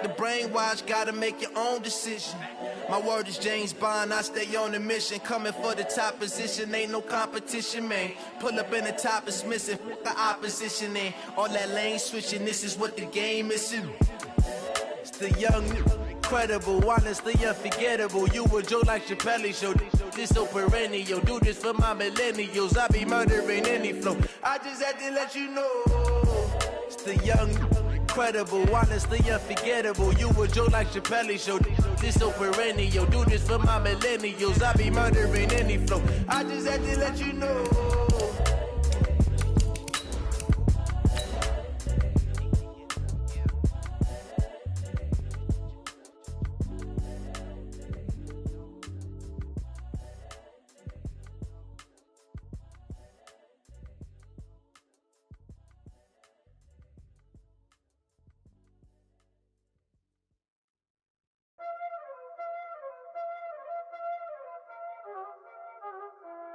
the brainwash, gotta make your own decision. My word is James Bond, I stay on the mission. Coming for the top position, ain't no competition, man. Pull up in the top is missing, fuck the opposition, and all that lane switching, this is what the game is. It's the young, incredible, honestly unforgettable. You a Joe like Chappelle show, this so perennial. Do this for my millennials, I be murdering any flow. I just had to let you know. It's the young, incredible, honestly unforgettable. You a Joe like Chappelle show, this so perennial. Do this for my millennials, I be murdering any flow. I just had to let you know.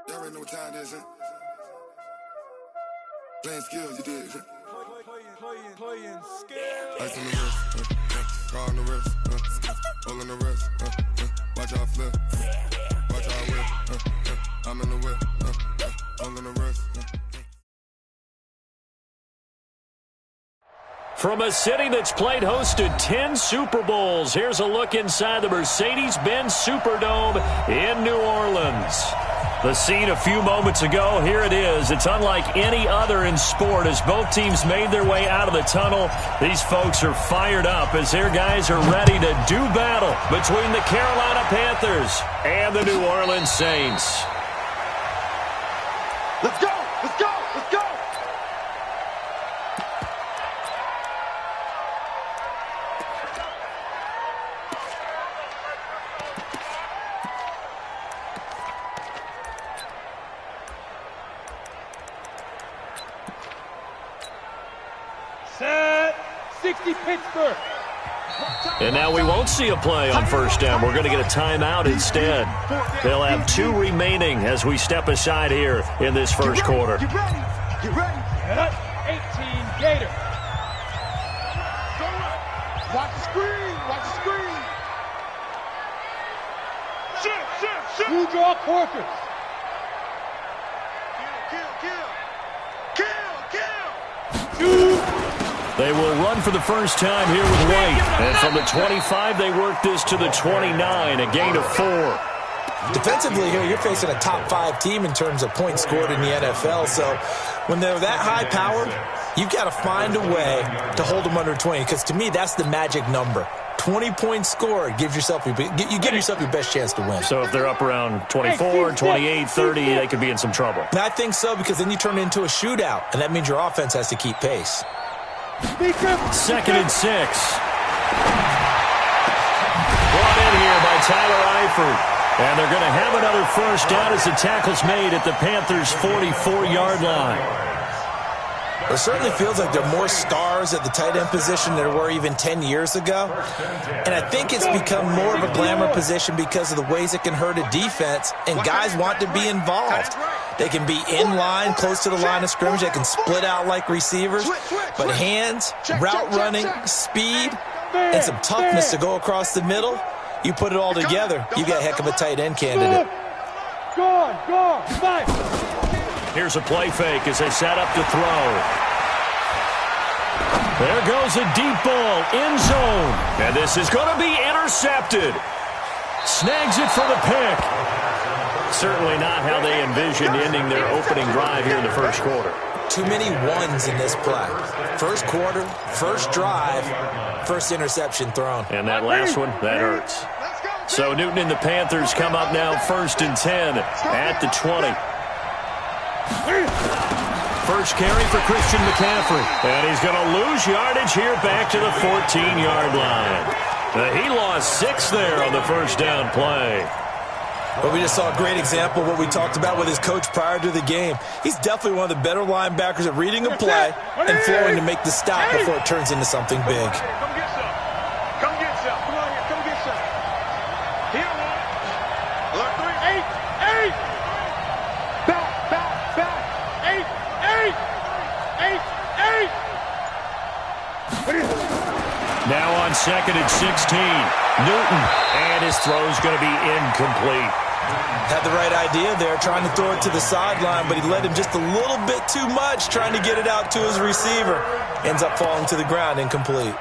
Y'all already know what time it is, huh? Playing skills, you did. Playing skills. Ice on the wrist, car on the wrist, hole in the wrist, watch out flip, watch out whip, I'm in the whip, hole in the wrist. From a city that's played host to 10 Super Bowls, here's a look inside the Mercedes-Benz Superdome in New Orleans. The scene a few moments ago, here it is. It's unlike any other in sport as both teams made their way out of the tunnel. These folks are fired up as their guys are ready to do battle between the Carolina Panthers and the New Orleans Saints. Let's go! Let's go! Let's go! Set 60 Pittsburgh. And now we won't see a play on first down. We're going to get a timeout instead. They'll have 2 remaining as we step aside here in this first quarter. Get ready. Get ready. 18 Gator. Watch the screen. Watch the screen. Shoot. Blue draw Corkers. Kill. They will run for the first time here with White. And from the 25, they work this to the 29, a gain of 4. Defensively here, you're facing a top 5 team in terms of points scored in the NFL. So when they're that high powered, you've got to find a way to hold them under 20. Because to me, that's the magic number. 20 points scored, you give yourself your best chance to win. So if they're up around 24, 28, 30, they could be in some trouble. And I think so, because then you turn it into a shootout, and that means your offense has to keep pace. 2nd and 6. Brought in here by Tyler Eifert. And they're going to have another first down as the tackle's made at the Panthers' 44-yard line. It certainly feels like there are more stars at the tight end position than there were even 10 years ago. And I think it's become more of a glamour position because of the ways it can hurt a defense, and guys want to be involved. They can be in line, close to the line of scrimmage. They can split out like receivers. But hands, route running, speed, and some toughness to go across the middle, you put it all together, you got a heck of a tight end candidate. Go, fight. Here's a play fake as they set up to throw. There goes a deep ball, end zone. And this is going to be intercepted. Snags it for the pick. Certainly not how they envisioned ending their opening drive here in the first quarter. Too many ones in this play. First quarter, first drive, first interception thrown. And that last one, that hurts. So Newton and the Panthers come up now 1st and 10 at the 20. First carry for Christian McCaffrey. And he's going to lose yardage here back to the 14-yard line. He lost 6 there on the first down play. Well, we just saw a great example of what we talked about with his coach prior to the game. He's definitely one of the better linebackers at reading a play and flowing to make the stop before it turns into something big. Come get some. Come get some. Come on here. Come get some. Here one. Alert 3. 8. Back. 8. Now on 2nd and 16. Newton, and his throw's going to be incomplete. Had the right idea there, trying to throw it to the sideline, but he led him just a little bit too much, trying to get it out to his receiver. Ends up falling to the ground, incomplete.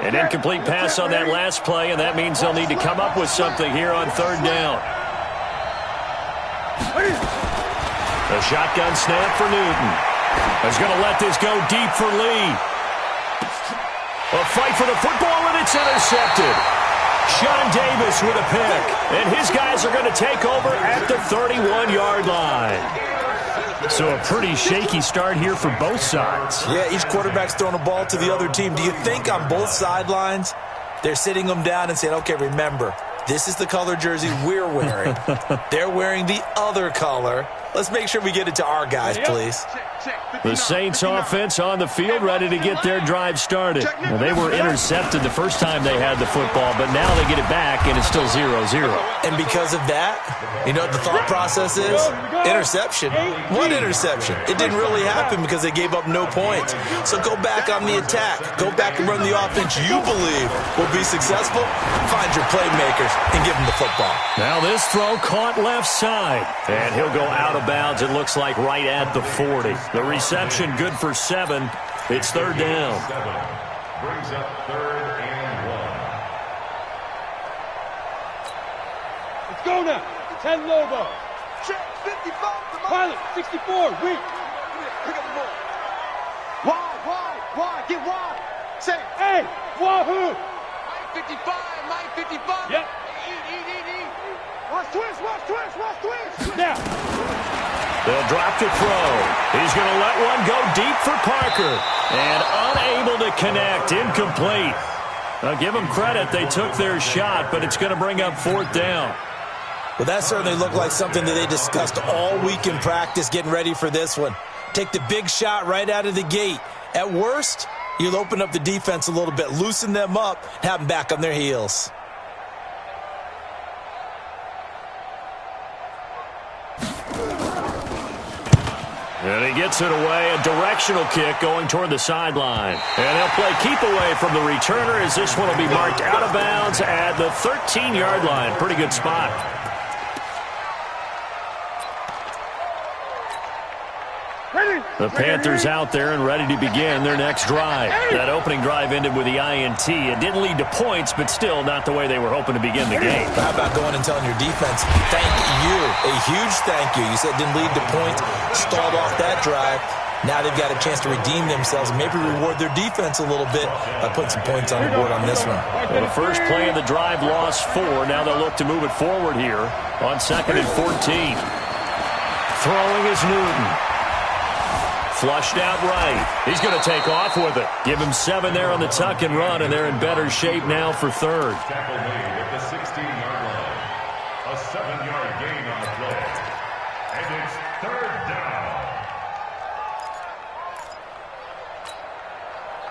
An incomplete pass on that last play, and that means they'll need to come up with something here on 3rd down. A shotgun snap for Newton. He's going to let this go deep for Lee. A fight for the football, and it's intercepted. Sean Davis with a pick, and his guys are going to take over at the 31-yard line. So a pretty shaky start here for both sides. Yeah, each quarterback's throwing a ball to the other team. Do you think on both sidelines they're sitting them down and saying, okay, remember, this is the color jersey we're wearing. They're wearing the other color. Let's make sure we get it to our guys, please. The Saints offense on the field, ready to get their drive started. Well, they were intercepted the first time they had the football, but now they get it back, and it's still 0-0. And because of that, you know what the thought process is? Interception. What interception? It didn't really happen because they gave up no points. So go back on the attack. Go back and run the offense you believe will be successful. Find your playmakers and give them the football. Now this throw caught left side, and he'll go out of bounds, it looks like, right at the 40. The reception good for 7. It's 3rd down. Brings up 3rd and 1. Let's go now. 10 Lobo. Check 55. Pilot 64. Weak. Pick up the ball. Wide. Get wide. Say, hey, wahoo. Mike 55. Mike 55. Yep. Eat. Watch twist. Now. They'll drop to throw. He's going to let one go deep for Parker. And unable to connect. Incomplete. Now give them credit. They took their shot, but it's going to bring up 4th down. Well, that certainly looked like something that they discussed all week in practice getting ready for this one. Take the big shot right out of the gate. At worst, you'll open up the defense a little bit, loosen them up, and have them back on their heels. And he gets it away, a directional kick going toward the sideline. And they'll play keep away from the returner as this one will be marked out of bounds at the 13-yard line. Pretty good spot. The Panthers out there and ready to begin their next drive. That opening drive ended with the INT. It didn't lead to points, but still not the way they were hoping to begin the game. How about going and telling your defense, thank you, a huge thank you. You said it didn't lead to points, stalled off that drive. Now they've got a chance to redeem themselves and maybe reward their defense a little bit by putting some points on the board on this one. Well, the first play of the drive lost 4. Now they'll look to move it forward here on 2nd and 14. Throwing is Newton. Flushed out right. He's going to take off with it. Give him 7 there on the tuck and run, and they're in better shape now for 3rd. Tackle made at the 16-yard line. A 7-yard gain on the play. And it's 3rd down.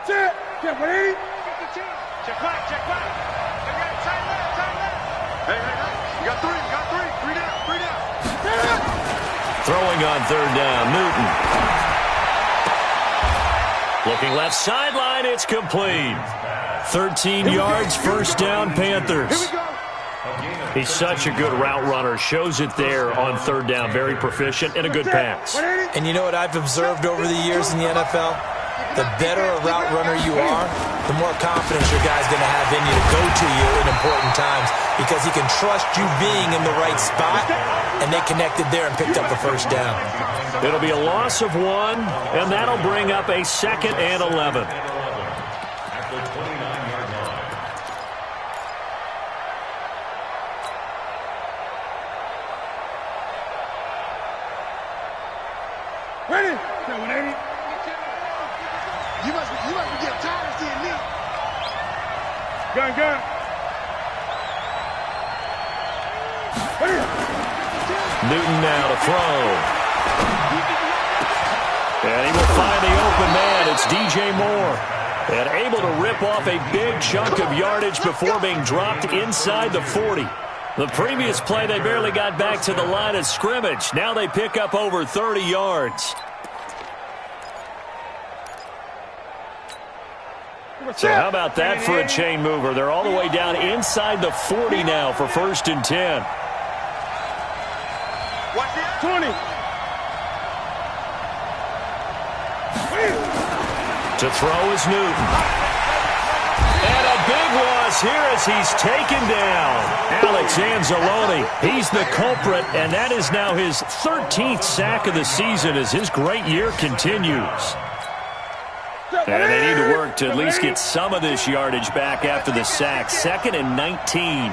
Check. Get ready. Check back. They got tight left. Hey. You got 3. 3 down. Throwing on 3rd down, Newton. Looking left sideline, it's complete. 13 yards, 1st down, Panthers. He's such a good route runner. Shows it there on 3rd down. Very proficient and a good pass. And you know what I've observed over the years in the NFL? The better a route runner you are, the more confidence your guy's going to have in you to go to you in important times because he can trust you being in the right spot, and they connected there and picked up the 1st down. It'll be a loss of 1, and that'll bring up a 2nd and 11. At the 29-yard line. Ready? 180. You must be getting tired of seeing me. Gun. Newton now to throw. And he will find the open man. It's DJ Moore. And able to rip off a big chunk of yardage before being dropped inside the 40. The previous play, they barely got back to the line of scrimmage. Now they pick up over 30 yards. So how about that for a chain mover? They're all the way down inside the 40 now for 1st and 10. 20. To throw is Newton. And a big loss here as he's taken down. Alex Anzalone, he's the culprit, and that is now his 13th sack of the season as his great year continues. And they need to work to at least get some of this yardage back after the sack. 2nd and 19.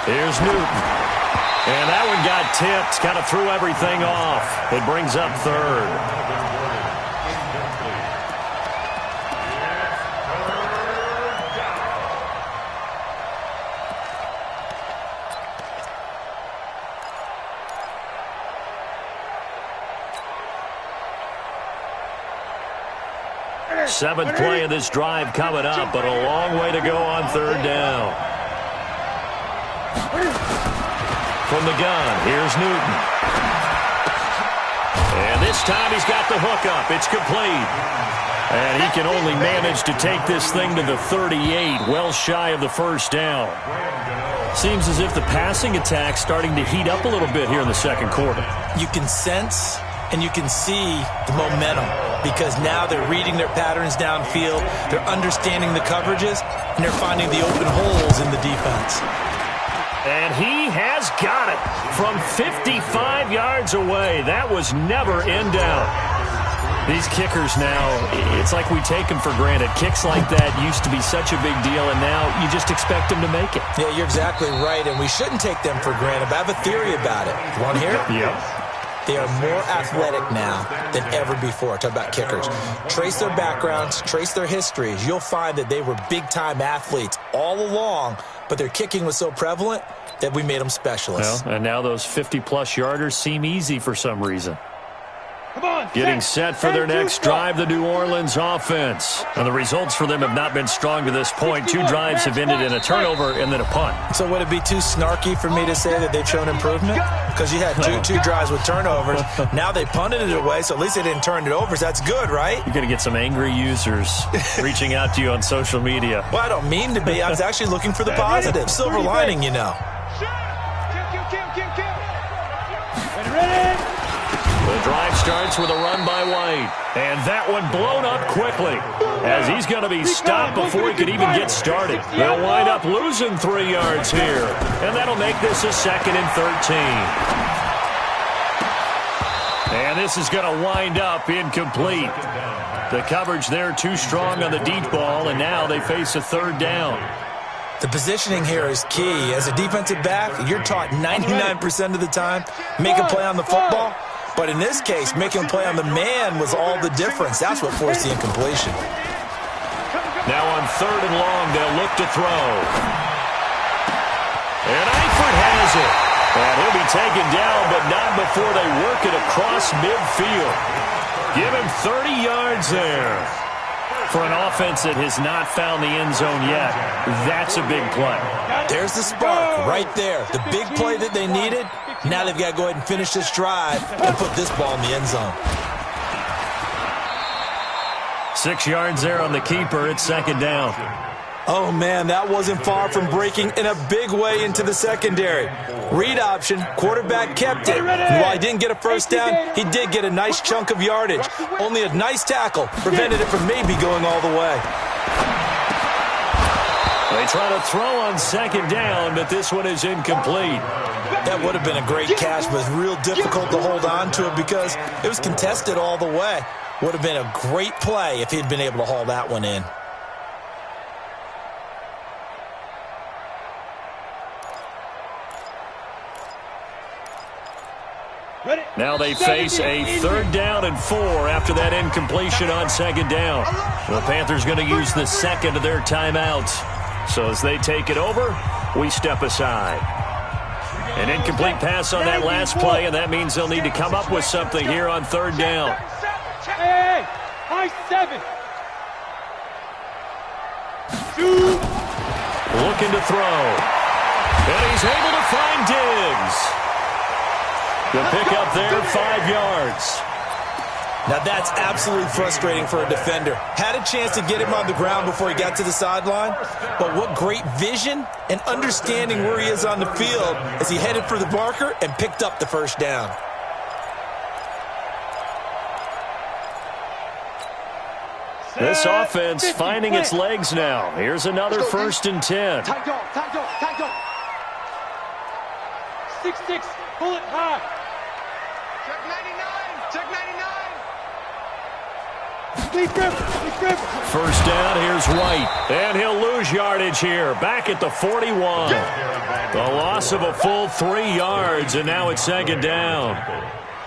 Here's Newton. And that one got tipped, kind of threw everything off. It brings up 3rd. Seventh play of this drive coming up, but a long way to go on 3rd down. From the gun, here's Newton. And this time he's got the hook up. It's complete. And he can only manage to take this thing to the 38, well shy of the 1st down. Seems as if the passing attack's starting to heat up a little bit here in the 2nd quarter. You can sense and you can see the momentum because now they're reading their patterns downfield, they're understanding the coverages, and they're finding the open holes in the defense. And he has got it from 55 yards away. That was never in doubt. These kickers now, it's like we take them for granted. Kicks like that used to be such a big deal, and now you just expect them to make it. Yeah, you're exactly right, and we shouldn't take them for granted. But I have a theory about it. You want to hear it? Yep. They are more athletic now than ever before. Talk about kickers. Trace their backgrounds, trace their histories. You'll find that they were big-time athletes all along, but their kicking was so prevalent that we made them specialists. Well, and now those 50-plus yarders seem easy for some reason. Getting set for their next drive, the New Orleans offense. And the results for them have not been strong to this point. 2 drives have ended in a turnover and then a punt. So would it be too snarky for me to say that they've shown improvement? Because you had two drives with turnovers. Now they punted it away, so at least they didn't turn it over. So that's good, right? You're going to get some angry users reaching out to you on social media. Well, I don't mean to be. I was actually looking for the positive. Silver lining, you know. Ready? The drive starts with a run by White. And that one blown up quickly as he's going to be stopped before he could even get started. They'll wind up losing 3 yards here. And that'll make this a 2nd and 13. And this is going to wind up incomplete. The coverage there too strong on the deep ball, and now they face a 3rd down. The positioning here is key. As a defensive back, you're taught 99% of the time, make a play on the football. But in this case, making a play on the man was all the difference. That's what forced the incompletion. Now on 3rd and long, they'll look to throw. And Eifert has it. And he'll be taken down, but not before they work it across midfield. Give him 30 yards there. For an offense that has not found the end zone yet, that's a big play. There's the spark right there. The big play that they needed. Now they've got to go ahead and finish this drive and put this ball in the end zone. 6 yards there on the keeper. It's 2nd down. Oh, man, that wasn't far from breaking in a big way into the secondary. Read option, quarterback kept it. And while he didn't get a 1st down, he did get a nice chunk of yardage. Only a nice tackle prevented it from maybe going all the way. They try to throw on 2nd down, but this one is incomplete. That would have been a great catch, but it's real difficult to hold on to it because it was contested all the way. Would have been a great play if he'd been able to haul that one in. Now they face a 3rd down and 4 after that incompletion on 2nd down. The Panthers going to use the 2nd of their timeouts. So as they take it over, we step aside. An incomplete pass on that last play, and that means they'll need to come up with something here on 3rd down. Hey, high 7. Shoot. Looking to throw. And he's able to find Diggs. The pickup there, 5 yards. Now that's absolutely frustrating for a defender. Had a chance to get him on the ground before he got to the sideline, but what great vision and understanding where he is on the field as he headed for the marker and picked up the first down. This offense finding its legs now. Here's another 1st and 10. Tight dog. 6-6, pull it high. Check 99. First down, here's White. And he'll lose yardage here. Back at the 41. The loss of a full 3 yards, and now it's 2nd down.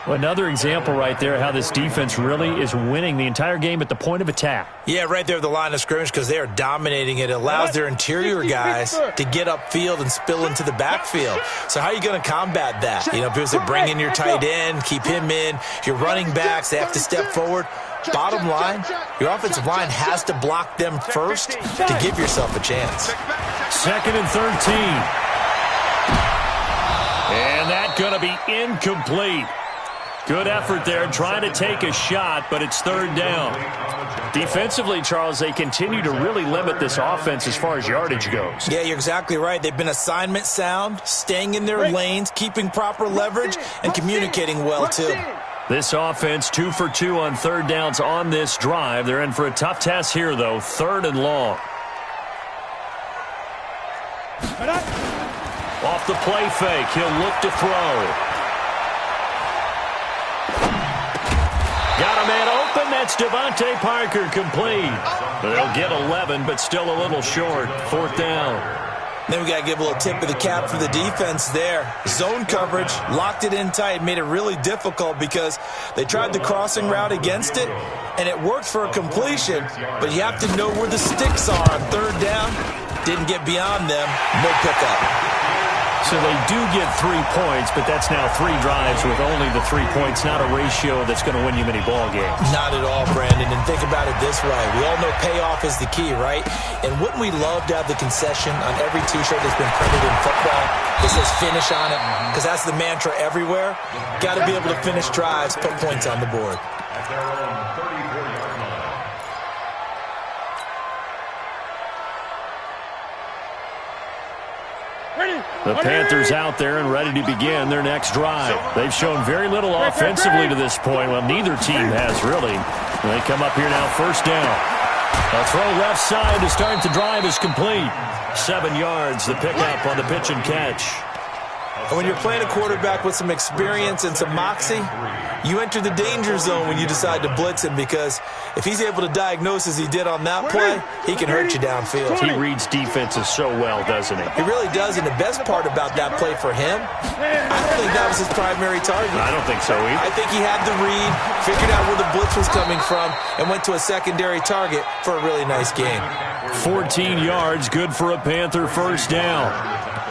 Well, another example right there how this defense really is winning the entire game at the point of attack. Yeah, right there at the line of scrimmage because they are dominating it. It allows their interior guys to get upfield and spill into the backfield. So how are you going to combat that? You know, because they bring in your tight end, keep him in. Your running backs, they have to step forward. Bottom line, your offensive line has to block them first to give yourself a chance. 2nd and 13. And that's going to be incomplete. Good effort there, trying to take a shot, but it's 3rd down. Defensively, Charles, they continue to really limit this offense as far as yardage goes. Yeah, you're exactly right. They've been assignment sound, staying in their lanes, keeping proper leverage, and communicating well, too. This offense 2 for 2 on 3rd downs on this drive. They're in for a tough test here, though, 3rd and long. Off the play fake, he'll look to throw. Got a man open. That's Devontae Parker, complete. They'll get 11, but still a little short. 4th down. Then we got to give a little tip of the cap for the defense there. Zone coverage, locked it in tight, made it really difficult because they tried the crossing route against it, and it worked for a completion, but you have to know where the sticks are on 3rd down. Didn't get beyond them. No pickup. So they do get 3 points, but that's now 3 drives with only the 3 points, not a ratio that's going to win you many ball games. Not at all, Brandon. And think about it this way. We all know payoff is the key, right? And wouldn't we love to have the concession on every T-shirt that's been printed in football that says finish on it? Because that's the mantra everywhere. Got to be able to finish drives, put points on the board. At their own 34-yard line. The Panthers out there and ready to begin their next drive. They've shown very little offensively to this point. Well, neither team has really. They come up here now, 1st down. A throw left side to start the drive is complete. 7 yards, the pickup on the pitch and catch. And when you're playing a quarterback with some experience and some moxie, you enter the danger zone when you decide to blitz him because if he's able to diagnose as he did on that play, he can hurt you downfield. He reads defenses so well, doesn't he? He really does, and the best part about that play for him, I don't think that was his primary target. I don't think so either. I think he had the read, figured out where the blitz was coming from, and went to a secondary target for a really nice game. 14 yards, good for a Panther 1st down.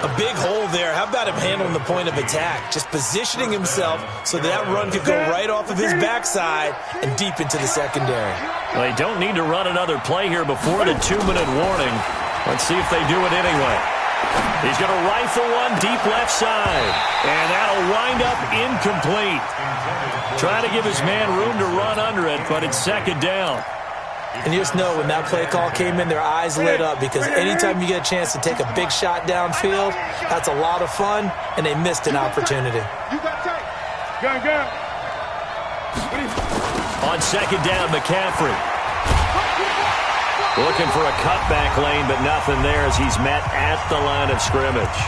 A big hole there. How about him handling the point of attack? Just positioning himself so that run could go right off of his backside and deep into the secondary. Well, they don't need to run another play here before the 2-minute warning. Let's see if they do it anyway. He's going to rifle one deep left side. And that'll wind up incomplete. Trying to give his man room to run under it, but it's 2nd down. And you just know when that play call came in, their eyes lit up because anytime you get a chance to take a big shot downfield, that's a lot of fun, and they missed an opportunity. On 2nd down, McCaffrey. Looking for a cutback lane, but nothing there as he's met at the line of scrimmage.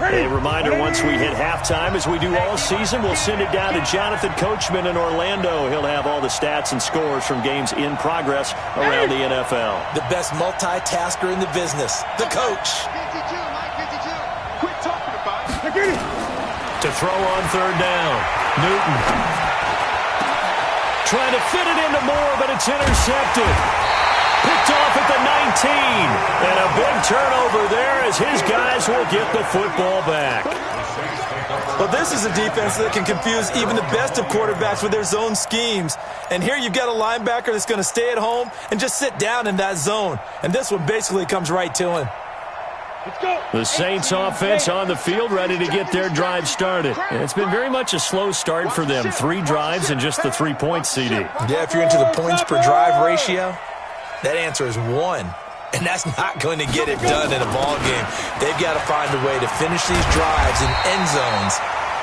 A reminder, once we hit halftime, as we do all season, we'll send it down to Jonathan Coachman in Orlando. He'll have all the stats and scores from games in progress around the NFL. The best multitasker in the business, the coach. Quit talking about it. To throw on 3rd down, Newton. Trying to fit it into Moore, but it's intercepted. Picked off at the 19. And a big turnover there as his guys will get the football back. Well, this is a defense that can confuse even the best of quarterbacks with their zone schemes. And here you've got a linebacker that's going to stay at home and just sit down in that zone. And this one basically comes right to him. The Saints offense on the field ready to get their drive started. It's been very much a slow start for them. 3 drives and just the 3 points, CD. Yeah, if you're into the points per drive ratio, that answer is 1. And that's not going to get it done in a ball game. They've got to find a way to finish these drives in end zones,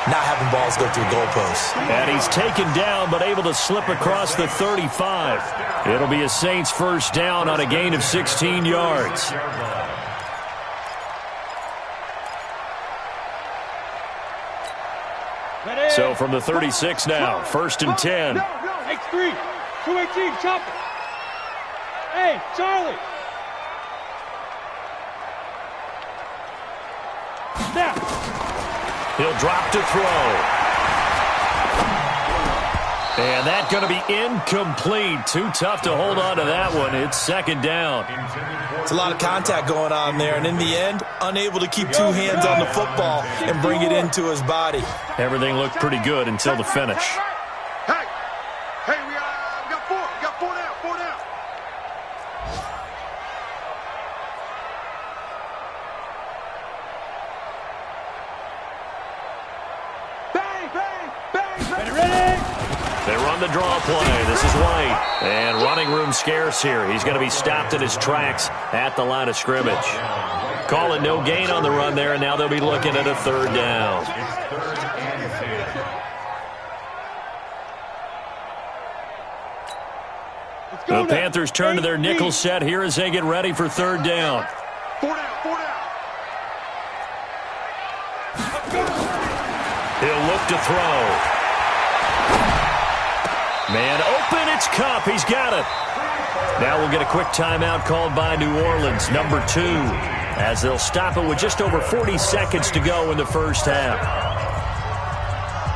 not having balls go through goalposts. And he's taken down but able to slip across the 35. It'll be a Saints first down on a gain of 16 yards. So from the 36 now, 1st and 10. X3, 218, chop it. Hey, Charlie. Snap. He'll drop to throw. And that's going to be incomplete. Too tough to hold on to that one. It's 2nd down. It's a lot of contact going on there, and in the end, unable to keep 2 hands on the football and bring it into his body. Everything looked pretty good until the finish. Hey, we got 4. We got 4 down. 4 down. Bang, bang, bang, bang. Ready? They run the draw play. This is White. And running room scarce here. He's going to be stopped in his tracks at the line of scrimmage. Calling no gain on the run there, and now they'll be looking at a 3rd down. The Panthers turn to their nickel set here as they get ready for 3rd down. 4 down, 4 down. He'll look to throw. Man open, it's Kupp. He's got it. Now we'll get a quick timeout called by New Orleans, number 2, as they'll stop it with just over 40 seconds to go in the first half.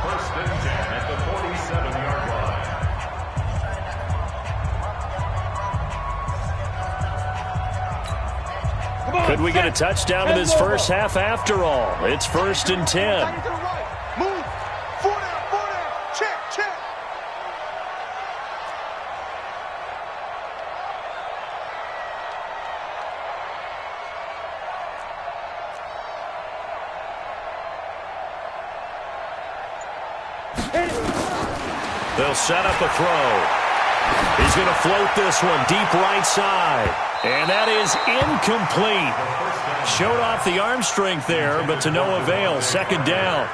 1st and 10 at the 47-yard line. Could we get a touchdown in this first half after all? It's 1st and 10. Move. 4 down, 4 down. Check, check. They'll set up a throw. He's going to float this one deep right side. And that is incomplete. Showed off the arm strength there, but to no avail. 2nd down.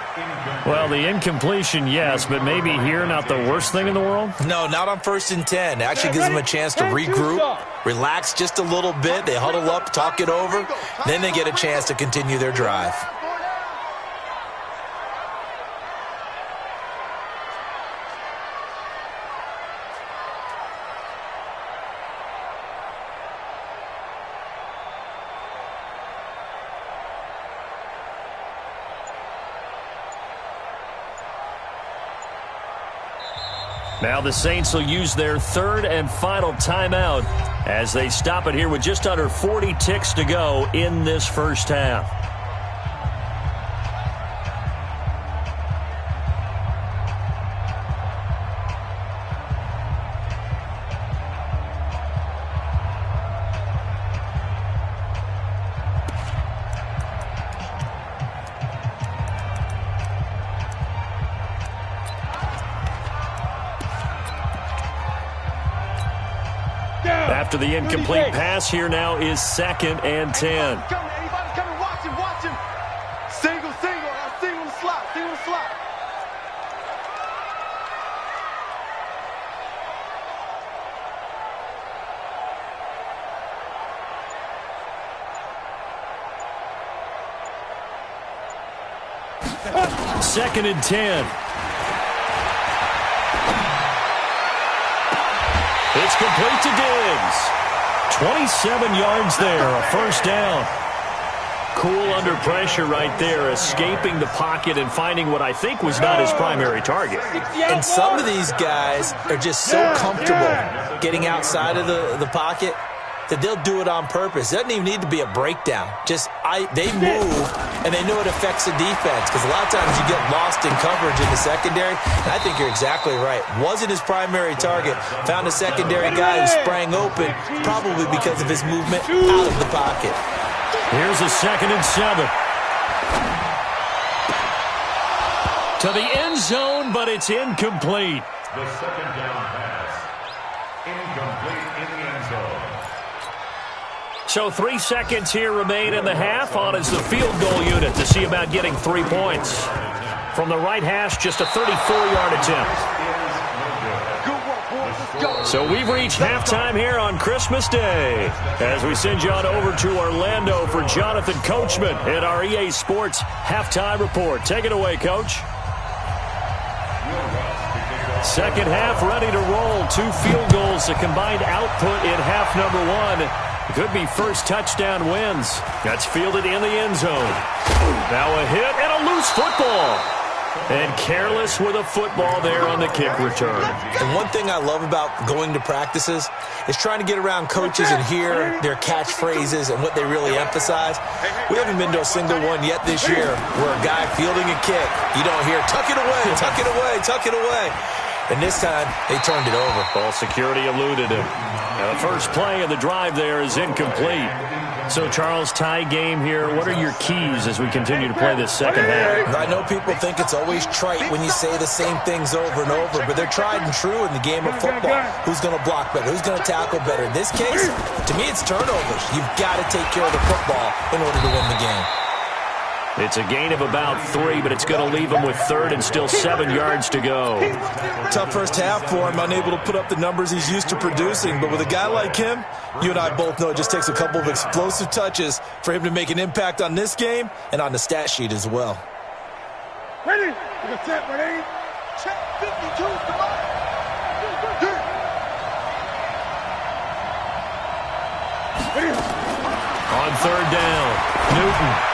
Well, the incompletion, yes, but maybe here not the worst thing in the world? No, not on 1st and 10. It actually gives them a chance to regroup, relax just a little bit. They huddle up, talk it over. Then they get a chance to continue their drive. Now the Saints will use their 3rd and final timeout as they stop it here with just under 40 ticks to go in this first half. After the incomplete pass, here now is 2nd and 10. Anybody's coming, watch him, watch him. Single, single the slot, single the slot. Second and 10. It's complete to Diggs. 27 yards there, a first down. Cool under pressure right there, escaping the pocket and finding what I think was not his primary target. And some of these guys are just so comfortable getting outside of the pocket that they'll do it on purpose. It doesn't even need to be a breakdown. They move, and they know it affects the defense because a lot of times you get lost in coverage in the secondary, and I think you're exactly right. Wasn't his primary target. Found a secondary guy who sprang open, probably because of his movement out of the pocket. Here's a 2nd and 7. To the end zone, but it's incomplete. The 2nd down pass. Incomplete in the end zone. So 3 seconds here remain in the half. On is the field goal unit to see about getting 3 points. From the right hash, just a 34-yard attempt. So we've reached halftime here on Christmas Day as we send you on over to Orlando for Jonathan Coachman at our EA Sports Halftime Report. Take it away, Coach. Second half ready to roll. 2 field goals, a combined output in half number 1. Could be first touchdown wins. That's fielded in the end zone. Now a hit and a loose football. And careless with a football there on the kick return. And one thing I love about going to practices is trying to get around coaches and hear their catchphrases and what they really emphasize. We haven't been to a single one yet this year where a guy fielding a kick, you don't hear, tuck it away, tuck it away, tuck it away. And this time, they turned it over. Ball security eluded him. Now the first play of the drive there is incomplete. So, Charles, tie game here. What are your keys as we continue to play this second half? I know people think it's always trite when you say the same things over and over, but they're tried and true in the game of football. Who's going to block better? Who's going to tackle better? In this case, to me, it's turnovers. You've got to take care of the football in order to win the game. It's a gain of about 3, but it's going to leave him with 3rd and still 7 yards to go. Tough first half for him, unable to put up the numbers he's used to producing. But with a guy like him, you and I both know it just takes a couple of explosive touches for him to make an impact on this game and on the stat sheet as well. Ready? Set, ready? Check 52, come on. On 3rd down, Newton.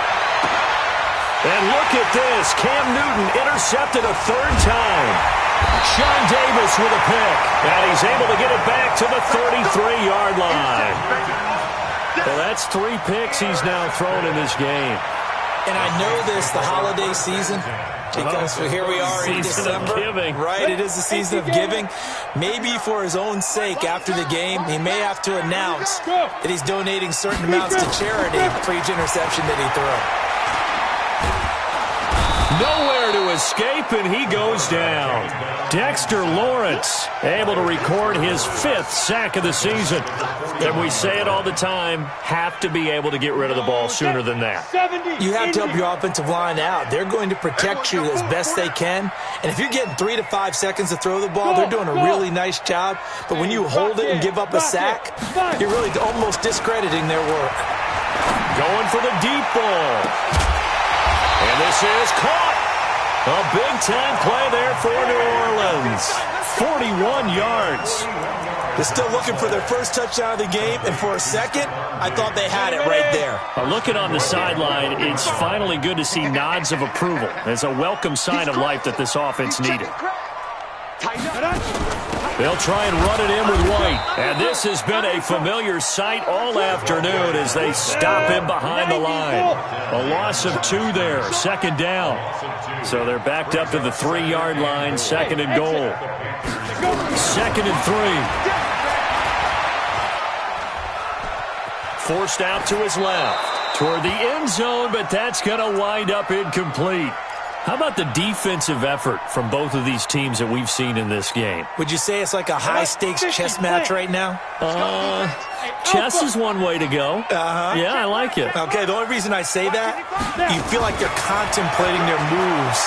And look at this. Cam Newton intercepted a 3rd time. Sean Davis with a pick. And he's able to get it back to the 33-yard line. Well, that's 3 picks he's now thrown in this game. And I know this, the holiday season, because here we are in December. Right, it is the season of giving. Maybe for his own sake, after the game, he may have to announce that he's donating certain amounts to charity for each interception that he throws. Nowhere to escape, and he goes down. Dexter Lawrence able to record his 5th sack of the season. And we say it all the time, have to be able to get rid of the ball sooner than that. You have to help your offensive line out. They're going to protect you as best they can. And if you're getting 3 to 5 seconds to throw the ball, they're doing a really nice job. But when you hold it and give up a sack, you're really almost discrediting their work. Going for the deep ball. And this is caught. A big-time play there for New Orleans. 41 yards. They're still looking for their first touchdown of the game, and for a second, I thought they had it right there. Looking on the sideline, it's finally good to see nods of approval. It's a welcome sign of life that this offense needed. They'll try and run it in with White. And this has been a familiar sight all afternoon as they stop him behind the line. A loss of 2 there, 2nd down. So they're backed up to the 3-yard line, 2nd and goal. 2nd and 3. Forced out to his left. Toward the end zone, but that's going to wind up incomplete. How about the defensive effort from both of these teams that we've seen in this game? Would you say it's like a high-stakes chess match right now? Chess is one way to go. Yeah, I like it. Okay, the only reason I say that, you feel like they're contemplating their moves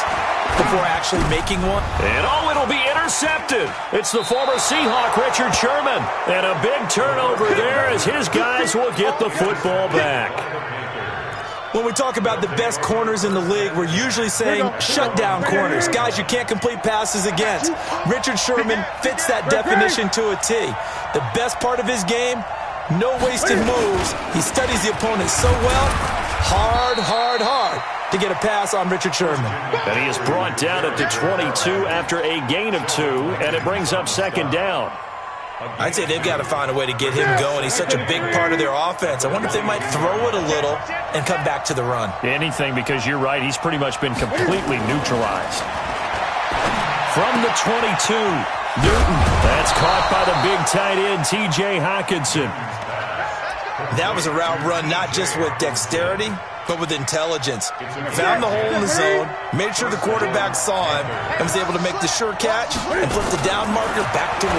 before actually making one. And it'll be intercepted. It's the former Seahawk, Richard Sherman. And a big turnover there as his guys will get the football back. When we talk about the best corners in the league, we're usually saying shutdown corners, guys you can't complete passes against. Richard Sherman fits that definition to a T. The best part of his game, no wasted moves. He studies the opponent so well, hard to get a pass on Richard Sherman. And he is brought down at the 22 after a gain of 2, and it brings up 2nd down. I'd say they've got to find a way to get him going. He's such a big part of their offense. I wonder if they might throw it a little and come back to the run. Anything, because you're right. He's pretty much been completely neutralized. From the 22, Newton. That's caught by the big tight end, T.J. Hockenson. That was a route run not just with dexterity, but with intelligence. Found the hole in the zone, made sure the quarterback saw him, and was able to make the sure catch and flip the down marker back to 1.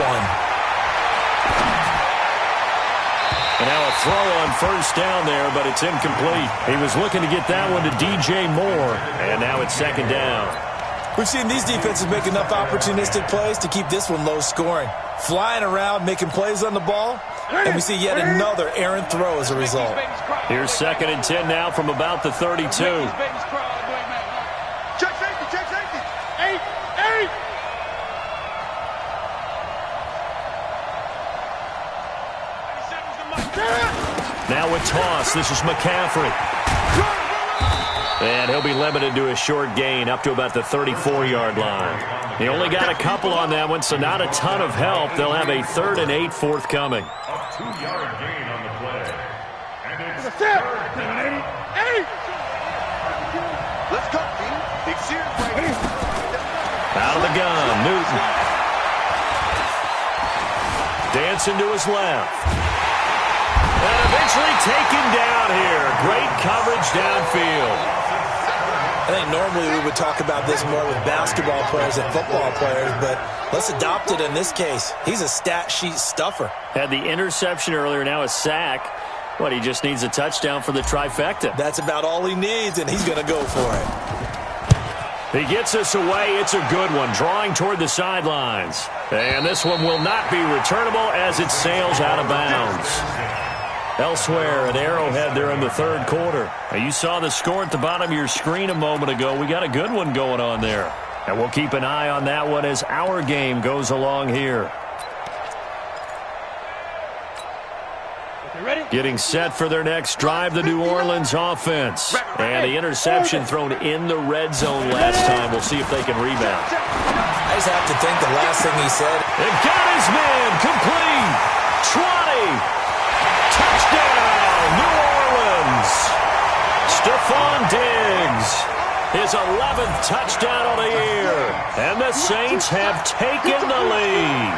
And now a throw on first down there, but it's incomplete. He was looking to get that one to DJ Moore, and now it's second down. We've seen these defenses make enough opportunistic plays to keep this one low scoring. Flying around, making plays on the ball, and we see yet another errant throw as a result. Here's 2nd and 10 now from about the 32. Check safety, check safety. 8. Now a toss. This is McCaffrey. And he'll be limited to a short gain up to about the 34-yard line. He only got a couple on that one, so not a ton of help. They'll have a 3rd and 8 forthcoming. A 2-yard gain on the play. And it's Let's 3rd go, team. Big series right here. Out of the gun, Newton. Dancing to his left. And eventually taken down here. Great coverage downfield. I think normally we would talk about this more with basketball players and football players, but let's adopt it in this case. He's a stat sheet stuffer. Had the interception earlier, now a sack. He just needs a touchdown for the trifecta. That's about all he needs, and he's going to go for it. He gets us away. It's a good one, drawing toward the sidelines. And this one will not be returnable as it sails out of bounds. Elsewhere at Arrowhead there in the 3rd quarter. Now, you saw the score at the bottom of your screen a moment ago. We got a good one going on there. And we'll keep an eye on that one as our game goes along here. Getting set for their next drive, the New Orleans offense. And the interception thrown in the red zone last time. We'll see if they can rebound. I just have to think the last thing he said. It got his man complete. 20. Touchdown, New Orleans. Stephon Diggs. His 11th touchdown of the year. And the Saints have taken the lead.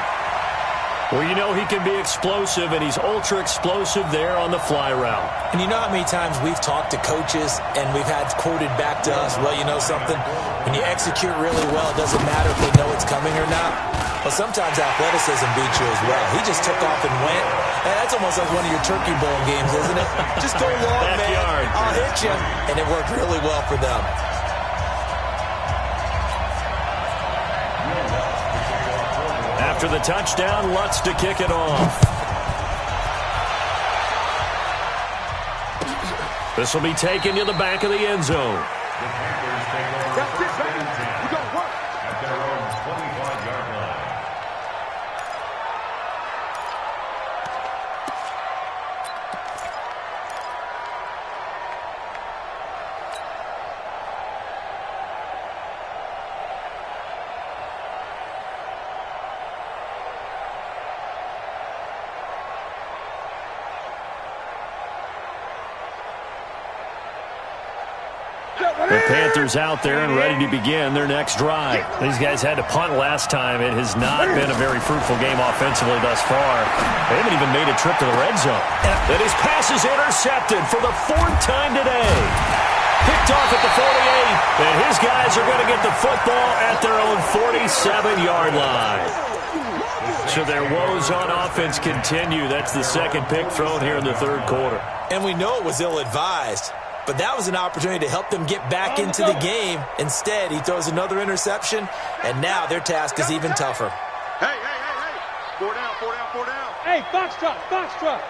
Well, you know he can be explosive, and he's ultra-explosive there on the fly route. And you know how many times we've talked to coaches and we've had quoted back to us, well, you know something? When you execute really well, it doesn't matter if they know it's coming or not. Well, sometimes athleticism beats you as well. He just took off and went. And that's almost like one of your Turkey Bowl games, isn't it? Just go long, Backyard. man. I'll hit you. And it worked really well for them. After the touchdown, Lutz to kick it off. This will be taken to the back of the end zone. That's it, baby. We got to work. at their own 25-yard line. The Panthers out there and ready to begin their next drive. These guys had to punt last time. It has not been a very fruitful game offensively thus far. They haven't even made a trip to the red zone. And his pass is intercepted for the 4th time today. Picked off at the 48, and his guys are going to get the football at their own 47-yard line. So their woes on offense continue. That's the second pick thrown here in the 3rd quarter. And we know it was ill-advised. But that was an opportunity to help them get back into the game. Instead, he throws another interception, and now their task is even tougher. Hey. 4 down. Hey, box truck. 7-5.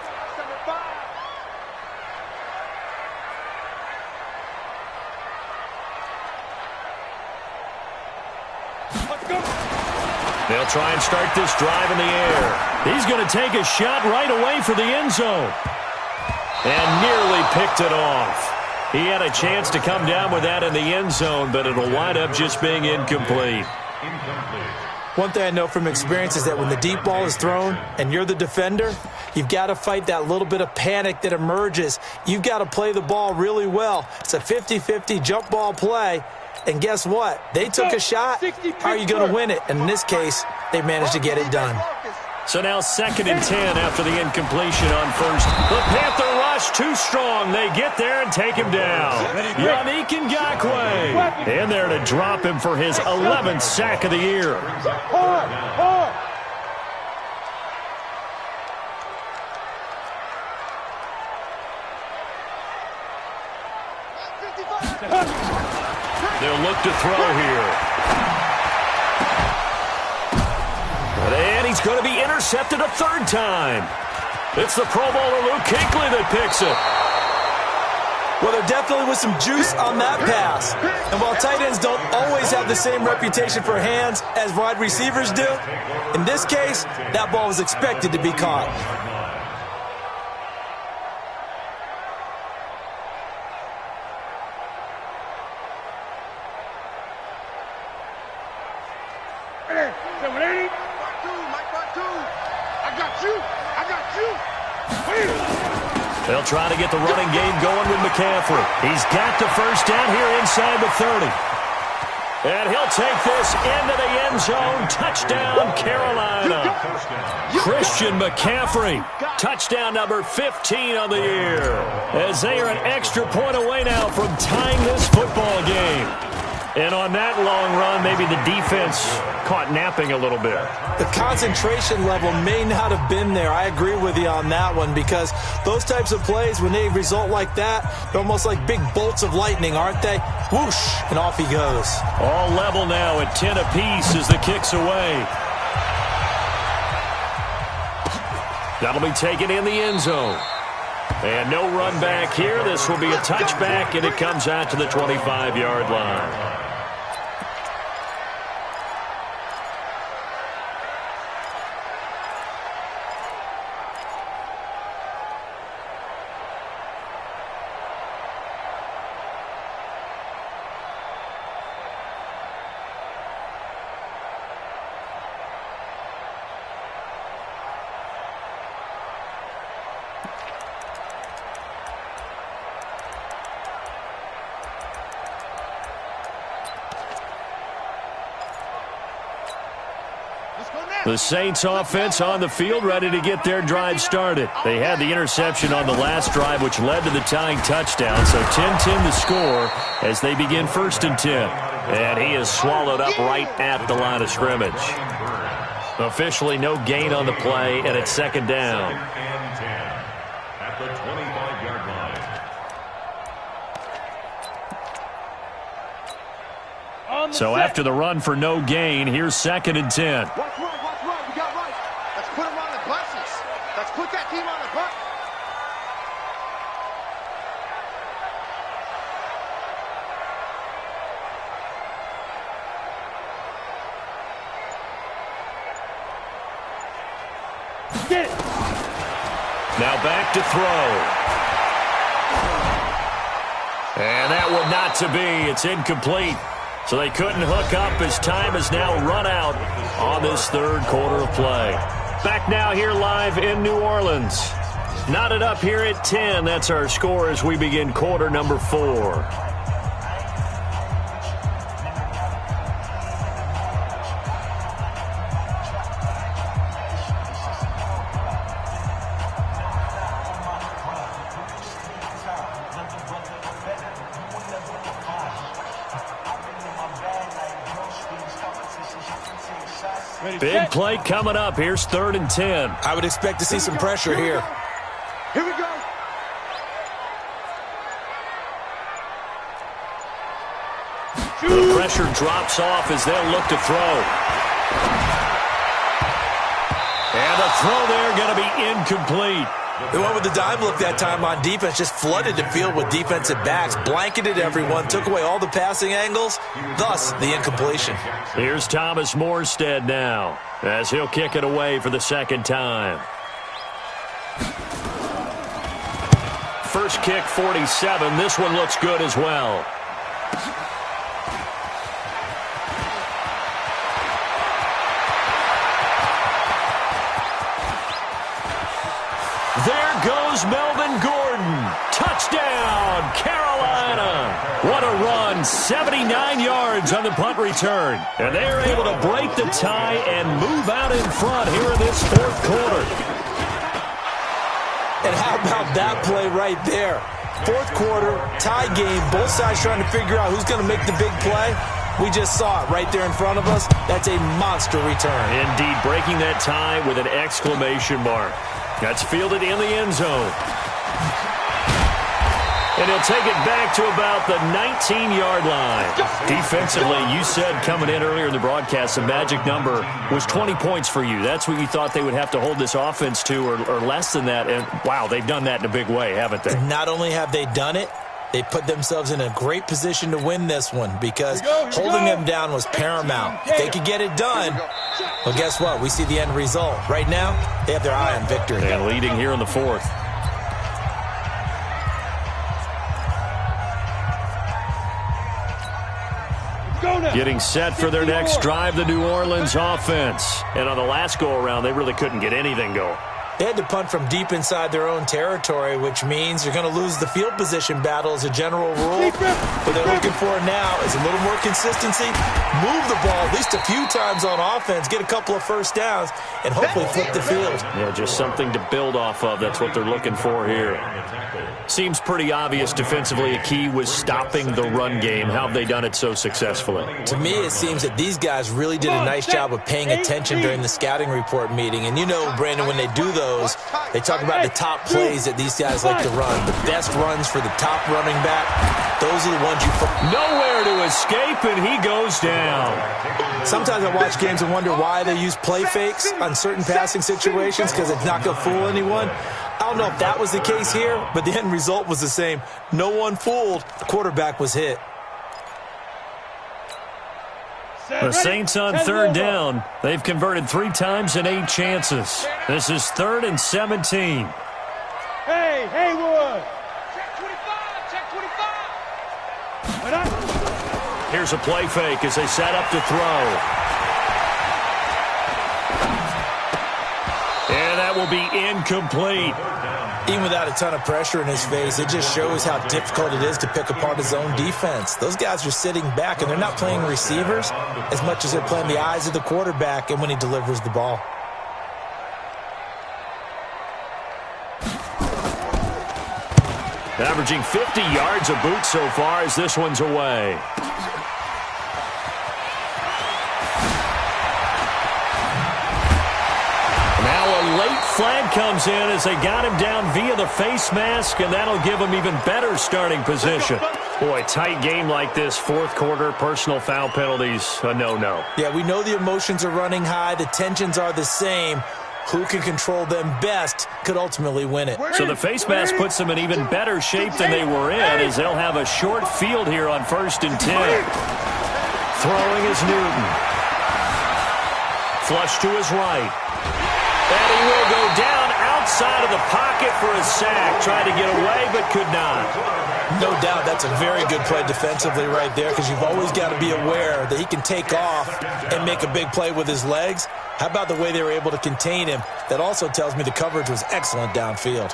Let's go. They'll try and start this drive in the air. He's going to take a shot right away for the end zone. And nearly picked it off. He had a chance to come down with that in the end zone, but it'll wind up just being incomplete. Incomplete. One thing I know from experience is that when the deep ball is thrown and you're the defender, you've got to fight that little bit of panic that emerges. You've got to play the ball really well. It's a 50-50 jump ball play. And guess what? They took a shot. How are you going to win it? And in this case, they managed to get it done. So now 2nd and 10 after the incompletion on first. The Panther rush too strong. They get there and take him down. Yannick Ngakoue in there to drop him for his 11th sack of the year. They'll look to throw here. And he's going to be intercepted a 3rd time. It's the Pro Bowler Luke Kuechly that picks it. Well, there definitely was some juice on that pass. And while tight ends don't always have the same reputation for hands as wide receivers do, in this case, that ball was expected to be caught. They'll try to get the running game going with McCaffrey. He's got the first down here inside the 30. And he'll take this into the end zone. Touchdown, Carolina. Christian McCaffrey, touchdown number 15 on the year. As they are an extra point away now from tying this football game. And on that long run, maybe the defense caught napping a little bit. The concentration level may not have been there. I agree with you on that one, because those types of plays, when they result like that, they're almost like big bolts of lightning, aren't they? Whoosh, and off he goes. All level now at 10 apiece as the kick's away. That'll be taken in the end zone. And no run back here. This will be a touchback, and it comes out to the 25-yard line. The Saints offense on the field, ready to get their drive started. They had the interception on the last drive, which led to the tying touchdown. So 10-10 the score as they begin 1st and 10. And he is swallowed up right at the line of scrimmage. Officially no gain on the play, and it's 2nd down. At the 25-yard line. So after the run for no gain, here's 2nd and 10. Put them on the buses. Let's put that team on the bus. Get it. Now back to throw. And that one not to be. It's incomplete. So they couldn't hook up as time has now run out on this 3rd quarter of play. Back now here live in New Orleans. Knotted up here at 10. That's our score as we begin quarter number 4. Big play coming up. Here's 3rd and 10. I would expect to see some pressure here. Here we go. The pressure drops off as they'll look to throw. And the throw there going to be incomplete. They went with the dime look that time on defense, just flooded the field with defensive backs, blanketed everyone, took away all the passing angles, thus the incompletion. Here's Thomas Morstead now as he'll kick it away for the 2nd time. First kick, 47. This one looks good as well. goes Melvin Gordon. Touchdown, Carolina. What a run. 79 yards on the punt return. And they're able to break the tie and move out in front here in this fourth quarter. And how about that play right there? Fourth quarter, tie game, both sides trying to figure out who's going to make the big play. We just saw it right there in front of us. That's a monster return. Indeed, breaking that tie with an exclamation mark. That's fielded in the end zone. And he'll take it back to about the 19-yard line. Defensively, you said coming in earlier in the broadcast, the magic number was 20 points for you. That's what you thought they would have to hold this offense to, or less than that. And, wow, they've done that in a big way, haven't they? And not only have they done it, they put themselves in a great position to win this one because holding them down was paramount. If they could get it done, well, guess what? We see the end result. Right now, they have their eye on victory. And leading here in the fourth. Getting set for their next drive, the New Orleans offense. And on the last go-around, they really couldn't get anything going. They had to punt from deep inside their own territory, which means you're going to lose the field position battle as a general rule. What they're looking for now is a little more consistency, move the ball at least a few times on offense, get a couple of first downs, and hopefully flip the field. Yeah, just something to build off of. That's what they're looking for here. Seems pretty obvious defensively a key was stopping the run game. How have they done it so successfully? To me, it seems that these guys really did a nice job of paying attention during the scouting report meeting. And you know, Brandon, when they do those, they talk about the top plays that these guys like to run. The best runs for the top running back, those are the ones you put. Nowhere to escape, and he goes down. Sometimes I watch games and wonder why they use play fakes on certain passing situations because it's not going to fool anyone. I don't know if that was the case here, but the end result was the same. No one fooled. The quarterback was hit. The Saints on third down. They've converted 3 times in 8 chances. This is 3rd and 17. Hey, Haywood. Check 25, check 25. Here's a play fake as they set up to throw. And that will be incomplete. Even without a ton of pressure in his face, it just shows how difficult it is to pick apart his own defense. Those guys are sitting back, and they're not playing receivers as much as they're playing the eyes of the quarterback and when he delivers the ball. Averaging 50 yards a boot so far as this one's away. Flag comes in as they got him down via the face mask, and that'll give him even better starting position. Boy, tight game like this, fourth quarter, personal foul penalties, a no-no. Yeah, we know the emotions are running high. The tensions are the same. Who can control them best could ultimately win it. So the face mask puts them in even better shape than they were in as they'll have a short field here on 1st and 10. Throwing is Newton. Flush to his right. And he will go down outside of the pocket for a sack. Tried to get away, but could not. No doubt that's a very good play defensively right there because you've always got to be aware that he can take off and make a big play with his legs. How about the way they were able to contain him? That also tells me the coverage was excellent downfield.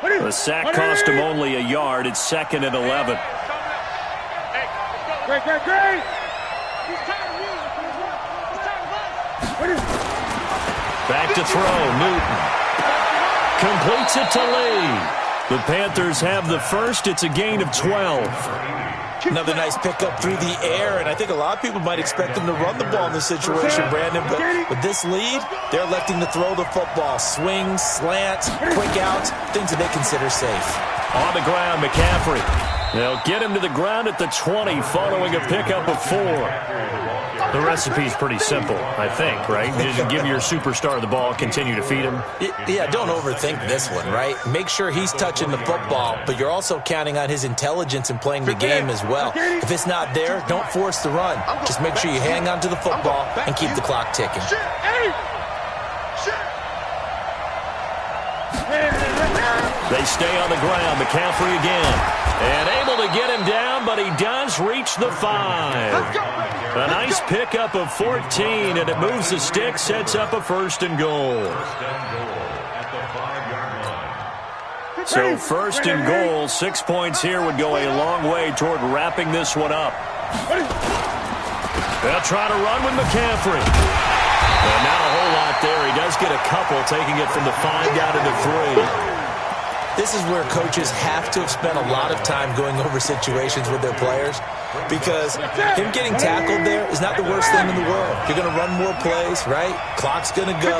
The sack cost him only a yard. It's 2nd and 11. Great. Back to throw, Newton. Completes it to Lee. The Panthers have the first. It's a gain of 12. Another nice pickup through the air, and I think a lot of people might expect them to run the ball in this situation, Brandon. But with this lead, they're electing to throw the football. Swings, slants, quick outs, things that they consider safe. On the ground, McCaffrey. They'll get him to the ground at the 20 following a pickup of 4. The recipe's pretty simple, I think, right? You just give your superstar the ball, continue to feed him. Yeah, don't overthink this one, right? Make sure he's touching the football, but you're also counting on his intelligence in playing the game as well. If it's not there, don't force the run. Just make sure you hang on to the football and keep the clock ticking. They stay on the ground. McCaffrey again. And able to get him down, but he does reach the 5. A nice pickup of 14, and it moves the stick, sets up a 1st and goal. So 1st and goal, 6 points here would go a long way toward wrapping this one up. They'll try to run with McCaffrey. And not a whole lot there. He does get a couple, taking it from the 5 down to the 3. This is where coaches have to have spent a lot of time going over situations with their players, because him getting tackled there is not the worst thing in the world. You're going to run more plays, right? Clock's going to go.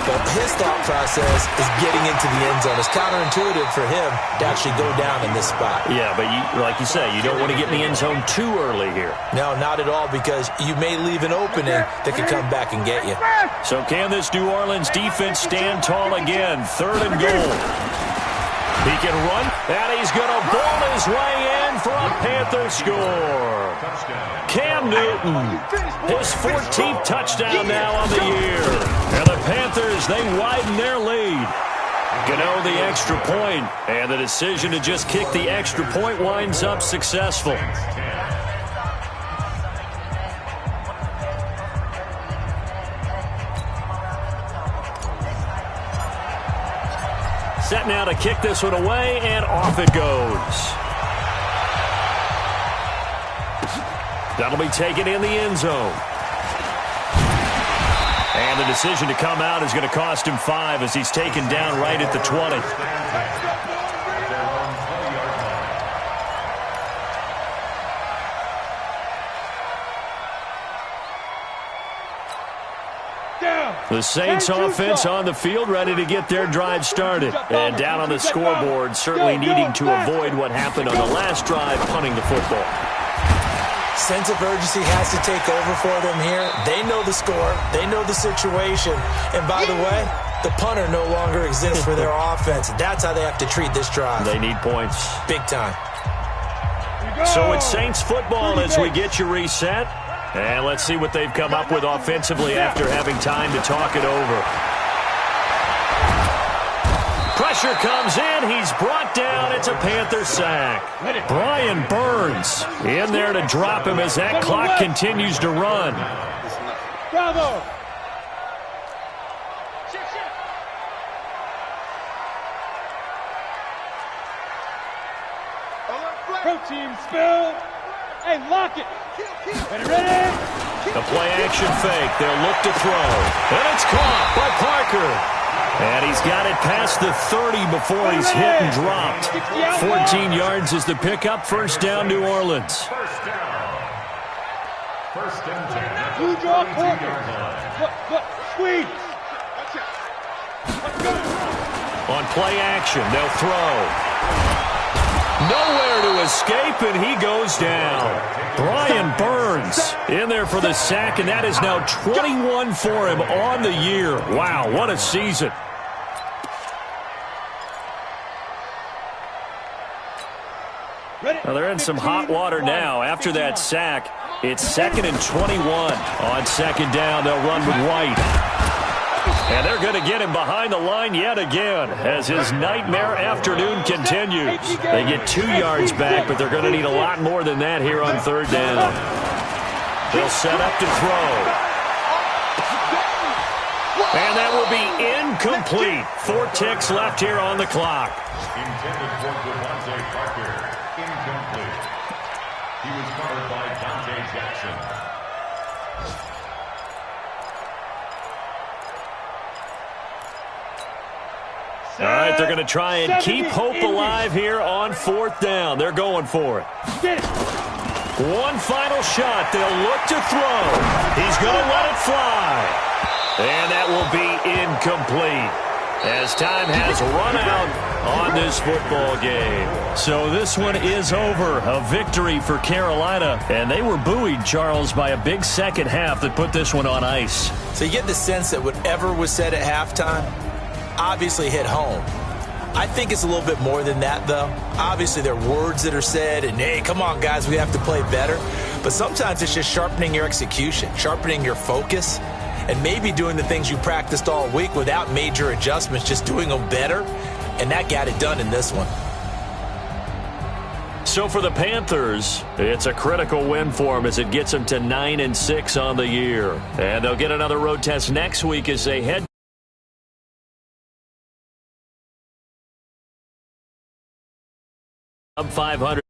But his thought process is getting into the end zone. It's counterintuitive for him to actually go down in this spot. Yeah, but like you say, you don't want to get in the end zone too early here. No, not at all, because you may leave an opening that could come back and get you. So can this New Orleans defense stand tall again? 3rd and goal. He can run, and he's going to ball his way in for a Panther score. Cam Newton, his 14th touchdown now on the year. And the Panthers, they widen their lead. Gano the extra point, and the decision to just kick the extra point winds up successful. Set now to kick this one away, and off it goes. That'll be taken in the end zone. And the decision to come out is going to cost him 5 as he's taken down right at the 20. The Saints offense on the field, ready to get their drive started. And down on the scoreboard, certainly needing to avoid what happened on the last drive, punting the football. Sense of urgency has to take over for them here. They know the score. They know the situation. And by the way, the punter no longer exists for their offense. That's how they have to treat this drive. They need points. Big time. So it's Saints football as we get you reset. And let's see what they've come up with offensively after having time to talk it over. Pressure comes in. He's brought down. It's a Panther sack. Brian Burns in there to drop him as that clock continues to run. Bravo. Protein spill. Hey, lock it. Ready? The play action fake. They'll look to throw. And it's caught by Parker. And he's got it past the 30 before he's hit and dropped. 14 yards is the pickup. 1st down, New Orleans. First and 10. Blue draw corner. Look, squeeze. Let's go. On play action, they'll throw. Nowhere to escape, and he goes down. Brian Burns in there for the sack, and that is now 21 for him on the year. Wow, what a season. Well, they're in some hot water now. After that sack, it's 2nd and 21. On 2nd down, they'll run with White. And they're going to get him behind the line yet again as his nightmare afternoon continues. They get 2 yards back, but they're going to need a lot more than that here on 3rd down. They'll set up to throw. And that will be incomplete. 4 ticks left here on the clock. Intended for Devontae Parker. Incomplete. He was covered by Dante Jackson. All right, they're going to try and keep hope alive here on 4th down. They're going for it. One final shot. They'll look to throw. He's going to let it fly. And that will be incomplete as time has run out on this football game. So this one is over. A victory for Carolina. And they were buoyed, Charles, by a big second half that put this one on ice. So you get the sense that whatever was said at halftime obviously hit home. I think it's a little bit more than that, though. Obviously, there are words that are said, and, hey, come on, guys, we have to play better. But sometimes it's just sharpening your execution, sharpening your focus, and maybe doing the things you practiced all week without major adjustments, just doing them better. And that got it done in this one. So for the Panthers, it's a critical win for them as it gets them to 9-6 on the year. And they'll get another road test next week as they head 500.